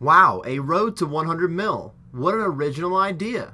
Wow, a road to 100 mil. What an original idea.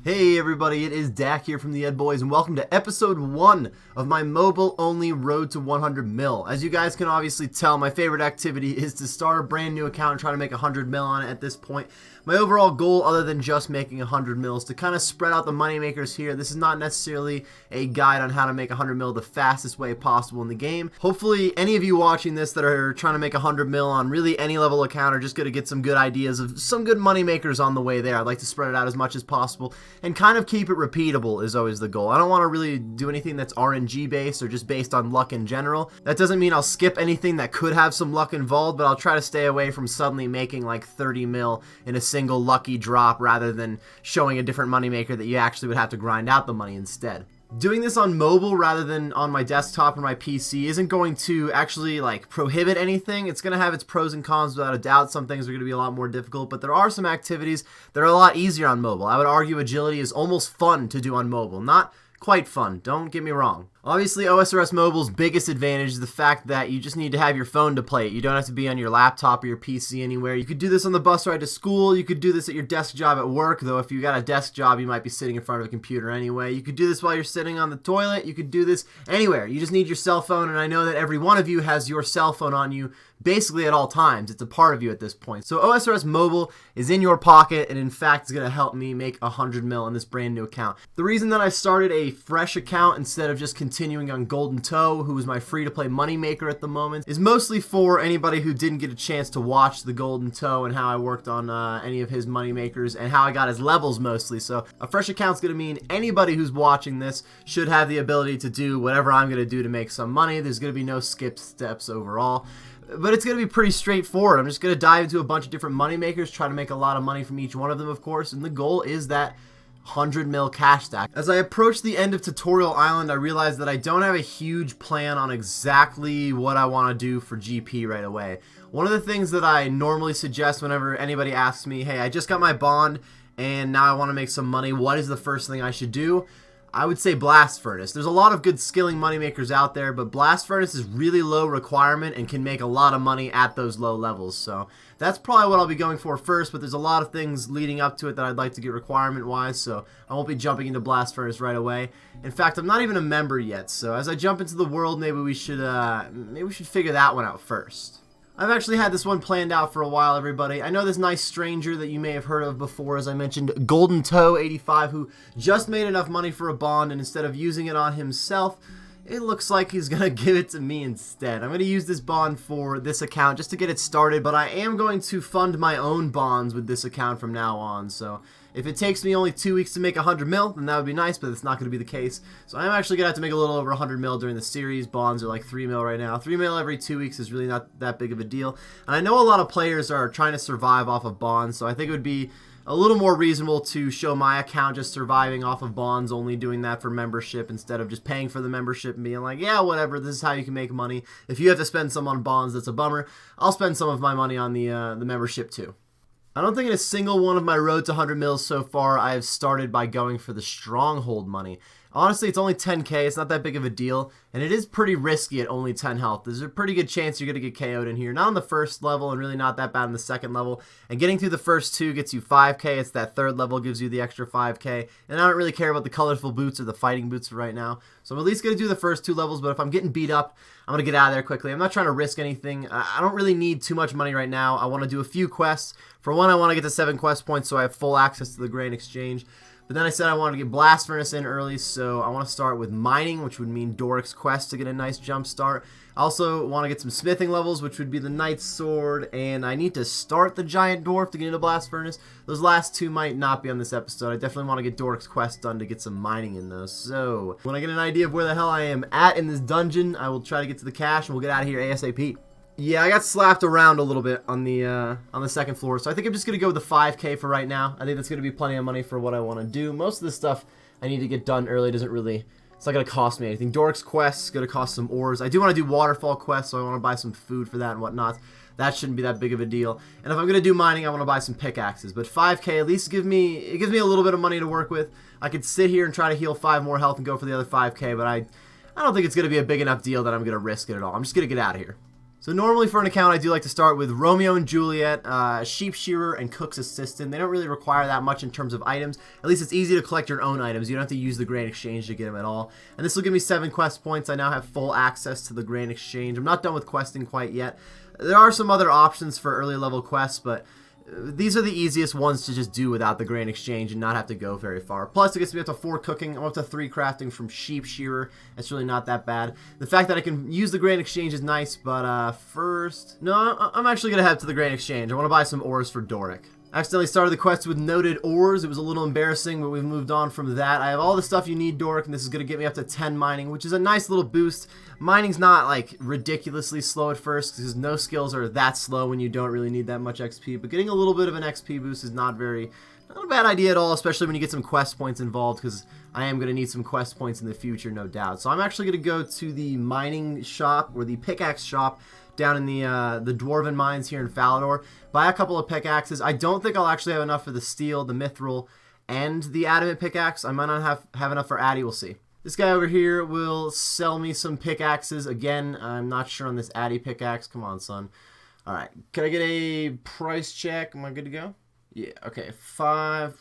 Hey everybody, it is Dak here from the Ed Boys, and welcome to episode 1 of my mobile only road to 100 mil. As you guys can obviously tell, my favorite activity is to start a brand new account and try to make 100 mil on it at this point. My overall goal, other than just making 100 mil, is to kind of spread out the money makers here. This is not necessarily a guide on how to make 100 mil the fastest way possible in the game. Hopefully any of you watching this that are trying to make 100 mil on really any level account are just going to get some good ideas of some good money makers on the way there. I'd like to spread it out as much as possible and kind of keep it repeatable is always the goal. I don't want to really do anything that's RNG based or just based on luck in general. That doesn't mean I'll skip anything that could have some luck involved, but I'll try to stay away from suddenly making like 30 mil in a single lucky drop rather than showing a different moneymaker that you actually would have to grind out the money instead. Doing this on mobile rather than on my desktop or my PC isn't going to actually like prohibit anything. It's going to have its pros and cons without a doubt. Some things are going to be a lot more difficult, but there are some activities that are a lot easier on mobile. I would argue agility is almost fun to do on mobile. Not quite fun, don't get me wrong. Obviously, OSRS Mobile's biggest advantage is the fact that you just need to have your phone to play it. You don't have to be on your laptop or your PC anywhere. You could do this on the bus ride to school. You could do this at your desk job at work, though if you got a desk job, you might be sitting in front of a computer anyway. You could do this while you're sitting on the toilet. You could do this anywhere. You just need your cell phone, and I know that every one of you has your cell phone on you basically at all times. It's a part of you at this point. So OSRS Mobile is in your pocket, and in fact is going to help me make 100 mil in this brand new account. The reason that I started a fresh account instead of just continuing on Golden Toe, who is my free-to-play moneymaker at the moment, is mostly for anybody who didn't get a chance to watch the Golden Toe and how I worked on any of his moneymakers and how I got his levels mostly. So a fresh account's going to mean anybody who's watching this should have the ability to do whatever I'm going to do to make some money. There's going to be no skipped steps overall. But it's going to be pretty straightforward. I'm just going to dive into a bunch of different moneymakers, try to make a lot of money from each one of them, of course, and the goal is that 100 mil cash stack. As I approach the end of Tutorial Island, I realized that I don't have a huge plan on exactly what I want to do for GP right away. One of the things that I normally suggest whenever anybody asks me, hey, I just got my bond and now I want to make some money, what is the first thing I should do? I would say Blast Furnace. There's a lot of good skilling moneymakers out there, but Blast Furnace is really low requirement and can make a lot of money at those low levels. So that's probably what I'll be going for first, but there's a lot of things leading up to it that I'd like to get requirement-wise, so I won't be jumping into Blast Furnace right away. In fact, I'm not even a member yet, so as I jump into the world, maybe we should figure that one out first. I've actually had this one planned out for a while, everybody. I know this nice stranger that you may have heard of before, as I mentioned, Golden Toe 85, who just made enough money for a bond, and instead of using it on himself, it looks like he's going to give it to me instead. I'm going to use this bond for this account just to get it started, but I am going to fund my own bonds with this account from now on, so if it takes me only 2 weeks to make 100 mil, then that would be nice, but it's not going to be the case. So I'm actually going to have to make a little over 100 mil during the series. Bonds are like 3 mil right now. 3 mil every 2 weeks is really not that big of a deal. And I know a lot of players are trying to survive off of bonds, so I think it would be a little more reasonable to show my account just surviving off of bonds, only doing that for membership instead of just paying for the membership and being like, yeah, whatever, this is how you can make money. If you have to spend some on bonds, that's a bummer. I'll spend some of my money on the membership too. I don't think in a single one of my road to 100 mils so far I have started by going for the stronghold money. Honestly, it's only 10k, it's not that big of a deal, and it is pretty risky at only 10 health. There's a pretty good chance you're going to get KO'd in here. Not on the first level, and really not that bad on the second level. And getting through the first two gets you 5k, it's that third level gives you the extra 5k. And I don't really care about the colorful boots or the fighting boots right now. So I'm at least going to do the first two levels, but if I'm getting beat up, I'm going to get out of there quickly. I'm not trying to risk anything. I don't really need too much money right now. I want to do a few quests. For one, I want to get to 7 quest points so I have full access to the Grand Exchange. But then I said I wanted to get Blast Furnace in early, so I want to start with mining, which would mean Doric's Quest to get a nice jump start. I also want to get some smithing levels, which would be the Knight's Sword, and I need to start the Giant Dwarf to get into Blast Furnace. Those last two might not be on this episode. I definitely want to get Doric's Quest done to get some mining in those. So when I get an idea of where the hell I am at in this dungeon, I will try to get to the cache, and we'll get out of here ASAP. Yeah, I got slapped around a little bit on the second floor, so I think I'm just going to go with the 5k for right now. I think that's going to be plenty of money for what I want to do. Most of the stuff I need to get done early doesn't really It's not going to cost me anything. Doric's Quest is going to cost some ores. I do want to do Waterfall Quest, so I want to buy some food for that and whatnot. That shouldn't be that big of a deal. And if I'm going to do mining, I want to buy some pickaxes. But 5k at least gives me a little bit of money to work with. I could sit here and try to heal 5 more health and go for the other 5k, but I don't think it's going to be a big enough deal that I'm going to risk it at all. I'm just going to get out of here. So normally for an account, I do like to start with Romeo and Juliet, Sheep Shearer, and Cook's Assistant. They don't really require that much in terms of items. At least it's easy to collect your own items. You don't have to use the Grand Exchange to get them at all. And this will give me 7 quest points. I now have full access to the Grand Exchange. I'm not done with questing quite yet. There are some other options for early level quests, but these are the easiest ones to just do without the Grand Exchange and not have to go very far. Plus, it gets me up to 4 cooking. I'm up to 3 crafting from Sheep Shearer. It's really not that bad. The fact that I can use the Grand Exchange is nice, but first... No, I'm actually going to head to the Grand Exchange. I want to buy some ores for Doric. I accidentally started the quest with noted ores. It was a little embarrassing, but we've moved on from that. I have all the stuff you need, Doric, and this is going to get me up to 10 mining, which is a nice little boost. Mining's not, like, ridiculously slow at first, because no skills are that slow when you don't really need that much XP, but getting a little bit of an XP boost is not a bad idea at all, especially when you get some quest points involved, because I am going to need some quest points in the future, no doubt. So I'm actually going to go to the mining shop, or the pickaxe shop, down in the Dwarven Mines here in Falador, buy a couple of pickaxes. I don't think I'll actually have enough for the steel, the mithril, and the adamant pickaxe. I might not have enough for Addy, we'll see. This guy over here will sell me some pickaxes. Again, I'm not sure on this Addy pickaxe. Come on, son. Alright, can I get a price check? Am I good to go? Yeah, okay, 5.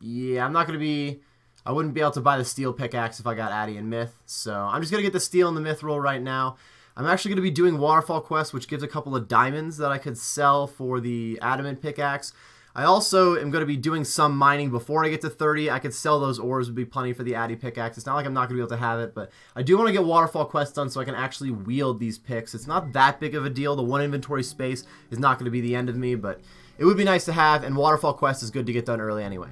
Yeah, I'm not going to be... I wouldn't be able to buy the steel pickaxe if I got Addy and Myth, so I'm just going to get the steel and the mithril right now. I'm actually going to be doing Waterfall Quest, which gives a couple of diamonds that I could sell for the adamant pickaxe. I also am going to be doing some mining before I get to 30. I could sell those ores, would be plenty for the Addy pickaxe. It's not like I'm not going to be able to have it, but I do want to get Waterfall Quest done so I can actually wield these picks. It's not that big of a deal. The 1 inventory space is not going to be the end of me, but it would be nice to have, and Waterfall Quest is good to get done early anyway.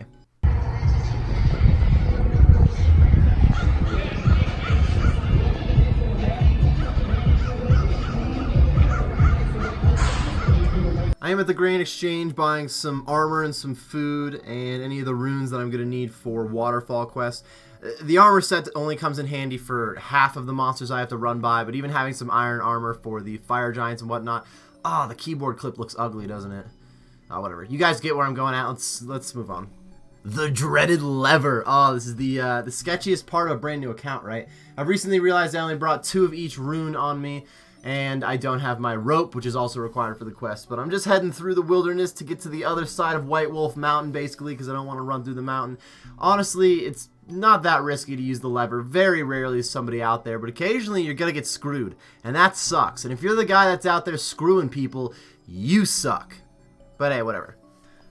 I am at the Grand Exchange buying some armor and some food and any of the runes that I'm going to need for Waterfall Quest. The armor set only comes in handy for half of the monsters I have to run by, but even having some iron armor for the fire giants and whatnot. Ah, the keyboard clip looks ugly, doesn't it? Oh, whatever. You guys get where I'm going at. Let's move on. The dreaded lever. Oh, this is the sketchiest part of a brand new account, right? I've recently realized I only brought 2 of each rune on me. And I don't have my rope, which is also required for the quest. But I'm just heading through the wilderness to get to the other side of White Wolf Mountain, basically, because I don't want to run through the mountain. Honestly, it's not that risky to use the lever. Very rarely is somebody out there, but occasionally you're going to get screwed. And that sucks. And if you're the guy that's out there screwing people, you suck. But hey, whatever.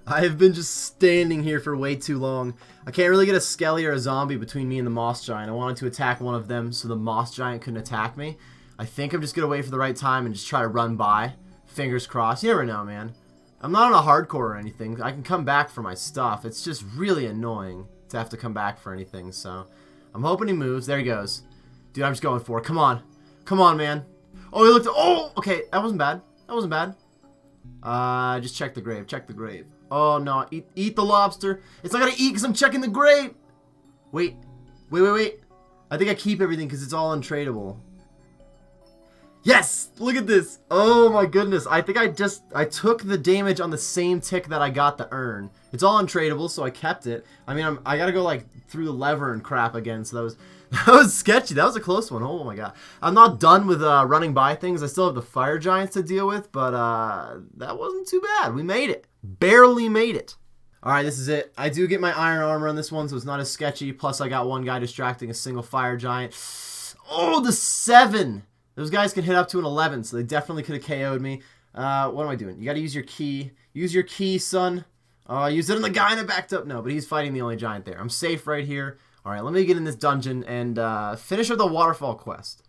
I have been just standing here for way too long. I can't really get a skelly or a zombie between me and the moss giant. I wanted to attack one of them so the moss giant couldn't attack me. I think I'm just going to wait for the right time and just try to run by. Fingers crossed. You never know, man. I'm not on a hardcore or anything. I can come back for my stuff. It's just really annoying to have to come back for anything, so... I'm hoping he moves. There he goes. Dude, I'm just going for it. Come on. Come on, man. Oh, he looked... Oh! Okay, that wasn't bad. That wasn't bad. Just check the grave. Check the grave. Oh, no. Eat the lobster. It's not going to eat because I'm checking the grave. Wait. Wait. I think I keep everything because it's all untradeable. Yes! Look at this! Oh my goodness. I think I took the damage on the same tick that I got the urn. It's all untradeable, so I kept it. I mean, I gotta go like through the lever and crap again, so that was sketchy. That was a close one. Oh my god. I'm not done with running by things. I still have the fire giants to deal with, but that wasn't too bad. We made it. Barely made it. Alright, this is it. I do get my iron armor on this one, so it's not as sketchy. Plus, I got one guy distracting a single fire giant. Oh, the 7! Those guys can hit up to an 11, so they definitely could have KO'd me. What am I doing? You gotta use your key. Use your key, son. I used it on the guy and I backed up. No, but he's fighting the only giant there. I'm safe right here. Alright, let me get in this dungeon and finish up the Waterfall Quest.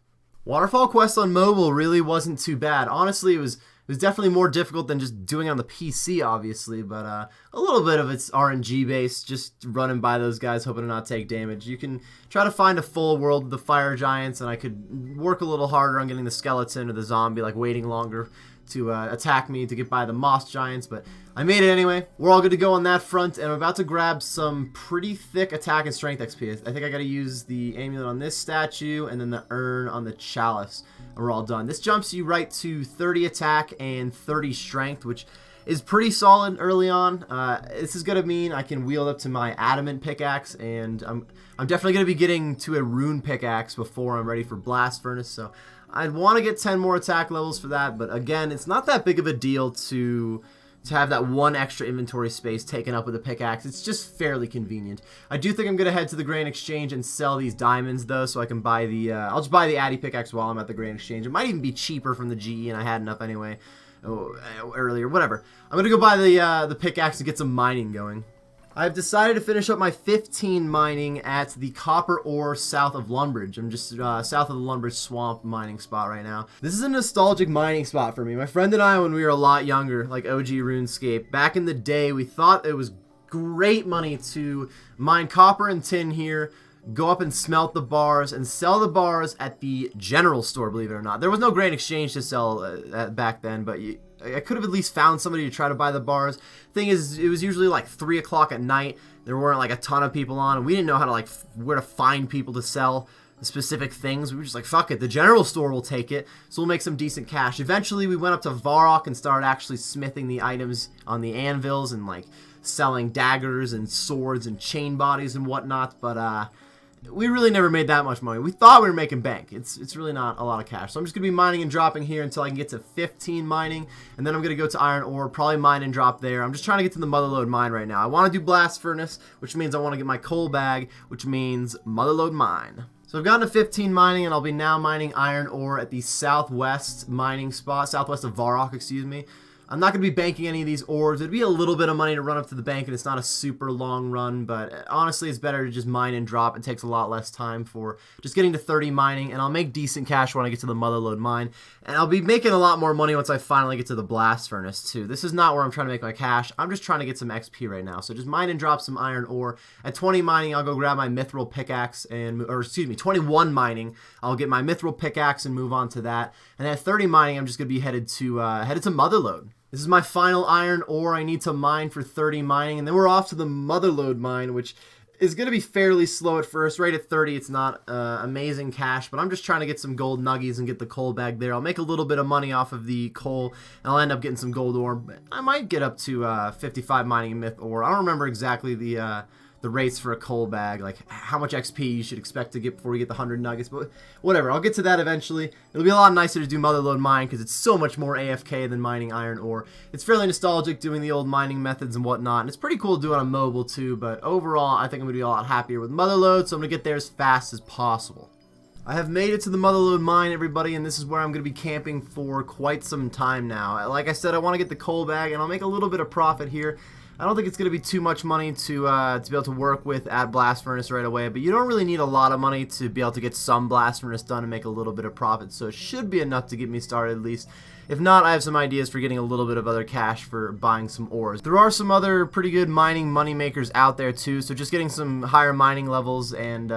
Waterfall Quest on mobile really wasn't too bad. Honestly, it was definitely more difficult than just doing it on the PC, obviously, but a little bit of it's RNG based, just running by those guys hoping to not take damage. You can try to find a full world with the fire giants, and I could work a little harder on getting the skeleton or the zombie, like waiting longer. to attack me to get by the moss giants, but I made it anyway. We're all good to go on that front, and I'm about to grab some pretty thick attack and strength XP. I think I gotta use the amulet on this statue and then the urn on the chalice, and we're all done. This jumps you right to 30 attack and 30 strength, which is pretty solid early on. This is gonna mean I can wield up to my adamant pickaxe, and I'm definitely gonna be getting to a rune pickaxe before I'm ready for blast furnace, so I'd want to get 10 more attack levels for that, but again, it's not that big of a deal to have that one extra inventory space taken up with a pickaxe. It's just fairly convenient. I do think I'm going to head to the Grain Exchange and sell these diamonds, though, so I can buy the, I'll just buy the Addy pickaxe while I'm at the Grain Exchange. It might even be cheaper from the GE, and I had enough anyway earlier, whatever. I'm going to go buy the pickaxe and get some mining going. I've decided to finish up my 15 mining at the copper ore south of Lumbridge. I'm just south of the Lumbridge swamp mining spot right now. This is a nostalgic mining spot for me. My friend and I, when we were a lot younger, like OG RuneScape, back in the day, we thought it was great money to mine copper and tin here, go up and smelt the bars, and sell the bars at the general store, believe it or not. There was no Grain Exchange to sell back then, but I could have at least found somebody to try to buy the bars. Thing is, it was usually like 3 o'clock at night. There weren't like a ton of people on, and we didn't know how to like where to find people to sell specific things. We were just like, fuck it, the general store will take it, so we'll make some decent cash. Eventually, we went up to Varrock and started actually smithing the items on the anvils and like selling daggers and swords and chain bodies and whatnot, but we really never made that much money. We thought we were making bank. It's really not a lot of cash. So I'm just going to be mining and dropping here until I can get to 15 mining. And then I'm going to go to iron ore, probably mine and drop there. I'm just trying to get to the Mother Lode mine right now. I want to do blast furnace, which means I want to get my coal bag, which means Mother Lode mine. So I've gotten to 15 mining, and I'll be now mining iron ore at the southwest mining spot, southwest of Varrock, excuse me. I'm not going to be banking any of these ores. It'd be a little bit of money to run up to the bank, and it's not a super long run, but honestly, it's better to just mine and drop. It takes a lot less time for just getting to 30 mining, and I'll make decent cash when I get to the Mother Lode mine, and I'll be making a lot more money once I finally get to the blast furnace, too. This is not where I'm trying to make my cash. I'm just trying to get some XP right now, so just mine and drop some iron ore. At 20 mining, I'll go grab my mithril pickaxe, or excuse me, 21 mining, I'll get my mithril pickaxe and move on to that, and at 30 mining, I'm just going to be headed to Mother Lode. This is my final iron ore I need to mine for 30 mining, and then we're off to the Mother Lode mine, which is going to be fairly slow at first. Right at 30, it's not amazing cash, but I'm just trying to get some gold nuggies and get the coal bag there. I'll make a little bit of money off of the coal, and I'll end up getting some gold ore. I might get up to 55 mining in myth ore. I don't remember exactly the rates for a coal bag, like how much XP you should expect to get before you get the 100 nuggets, but whatever, I'll get to that eventually. It'll be a lot nicer to do Mother Lode mine because it's so much more AFK than mining iron ore. It's fairly nostalgic doing the old mining methods and whatnot, and it's pretty cool to do it on mobile too, but overall I think I'm going to be a lot happier with Mother Lode, so I'm going to get there as fast as possible. I have made it to the Mother Lode mine, everybody, and this is where I'm going to be camping for quite some time now. Like I said, I want to get the coal bag, and I'll make a little bit of profit here. I don't think it's going to be too much money to be able to work with at Blast Furnace right away, but you don't really need a lot of money to be able to get some Blast Furnace done and make a little bit of profit, so it should be enough to get me started at least. If not, I have some ideas for getting a little bit of other cash for buying some ores. There are some other pretty good mining money makers out there too, so just getting some higher mining levels and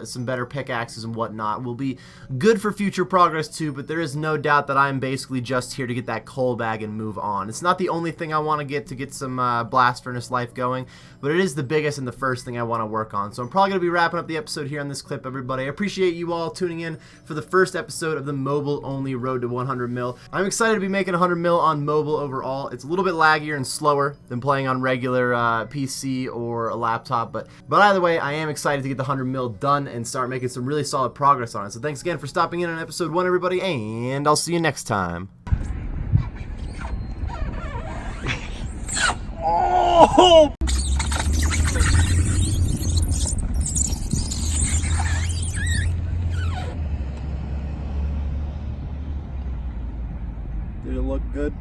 some better pickaxes and whatnot will be good for future progress too, but there is no doubt that I'm basically just here to get that coal bag and move on. It's not the only thing I want to get some Blast Furnace life going, but it is the biggest and the first thing I want to work on. So I'm probably going to be wrapping up the episode here on this clip, everybody. I appreciate you all tuning in for the first episode of the mobile only road to 100 mil. I'm excited to be making 100 mil on mobile overall. It's a little bit laggier and slower than playing on regular PC or a laptop, but either way, I am excited to get the 100 mil done and start making some really solid progress on it. So thanks again for stopping in on episode 1, everybody, and I'll see you next time. Oh! Did it look good?